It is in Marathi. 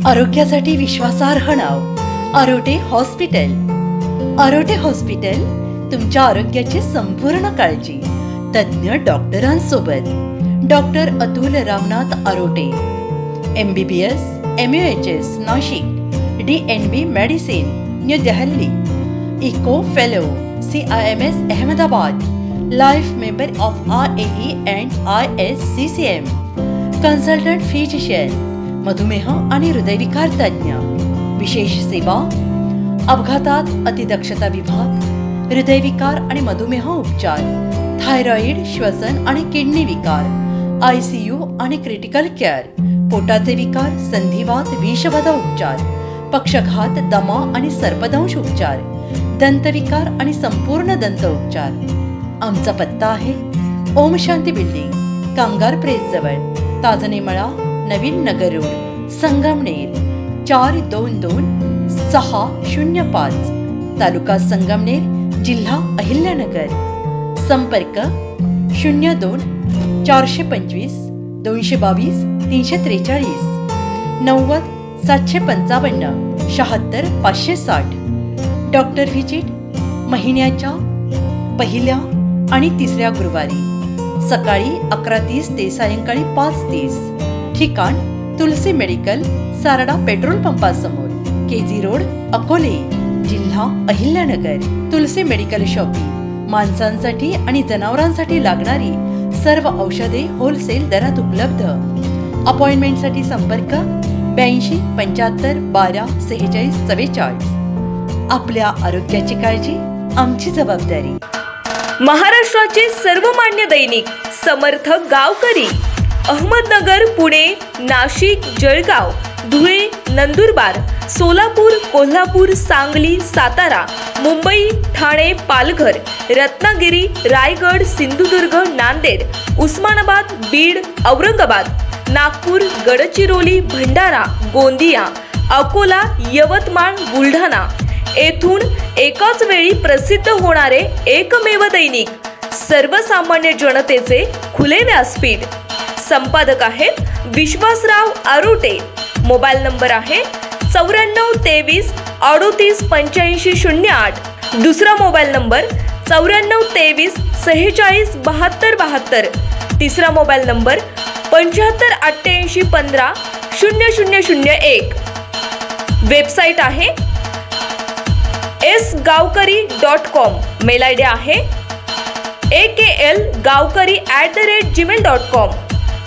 आरोग्यासाठी विश्वासार्ह नाव आरोटे हॉस्पिटल। आरोटे हॉस्पिटल तुमच्या आरोग्याची संपूर्ण काळजी तज्ञ डॉक्टरांसोबत। Doctor Atul Ramnath Arote, MBBS MUHS Nashik, DNB medicine new Delhi, echo fellow CIMS Ahmedabad, life member of RAE and ISCCM, consultant physician, मधुमेह आणि हृदयविकार तज्ञ। विशेष सेवा अपघातात अतिदक्षता विभाग, हृदयविकार आणि मधुमेह उपचार, थायरॉइड, श्वसन आणि किडनी विकार, ICU आणि क्रिटिकल केअर, पोटाचे विकार, संधिवात, विषबाधा उपचार, पक्षघात, दमा आणि सर्पदंश उपचार, दंतविकार आणि संपूर्ण दंत उपचार। आमचा पत्ता आहे ओम शांती बिल्डिंग, कामगार प्रेस जवळ, ताजनेमळा, नवीन नगर रोड, संगमनेर 422605, तालुका संगमनेर, जिल्हा अहिल्यानगर। संपर्क 02 425 222 343 90 755 76 560। डॉक्टर व्हिजिट महिन्याच्या पहिल्या आणि तिसऱ्या गुरुवारी सकाळी 11:30 ते सायंकाळी 5:30। ठिकाण तुलसी मेडिकल, सारडा पेट्रोल पंपासमोर, KG रोड, अकोले, जिल्हा अहिल्यानगर। तुलसी मेडिकल शॉपिंग माणसांसाठी आणि जनावरांसाठी लागणारी सर्व औषधे होलसेल दरात उपलब्ध। अपॉइंटमेंटसाठी संपर्क 82 75 12 46 44। आपल्या आरोग्याची काळजी आमची जबाबदारी। महाराष्ट्राचे सर्वमान्य दैनिक समर्थ गावकरी, अहमदनगर, पुणे, नाशिक, जळगाव, धुळे, नंदुरबार, सोलापूर, कोल्हापूर, सांगली, सातारा, मुंबई, ठाणे, पालघर, रत्नागिरी, रायगड, सिंधुदुर्ग, नांदेड, उस्मानाबाद, बीड, औरंगाबाद, नागपूर, गडचिरोली, भंडारा, गोंदिया, अकोला, यवतमाळ, बुलढाणा येथून एकाच वेळी प्रसिद्ध होणारे एकमेव दैनिक, सर्वसामान्य जनतेचे खुले व्यासपीठ। संपादक आहेत विश्वासराव आरोटे। मोबाईल नंबर आहे 94 23 38 85 08। दुसरा मोबाईल नंबर 94 23 46 72 72। तिसरा मोबाईल नंबर 75 88 15 0001। वेबसाईट आहे sgavkari.com। मेल ID आहे AKLgavkari@gmail.com।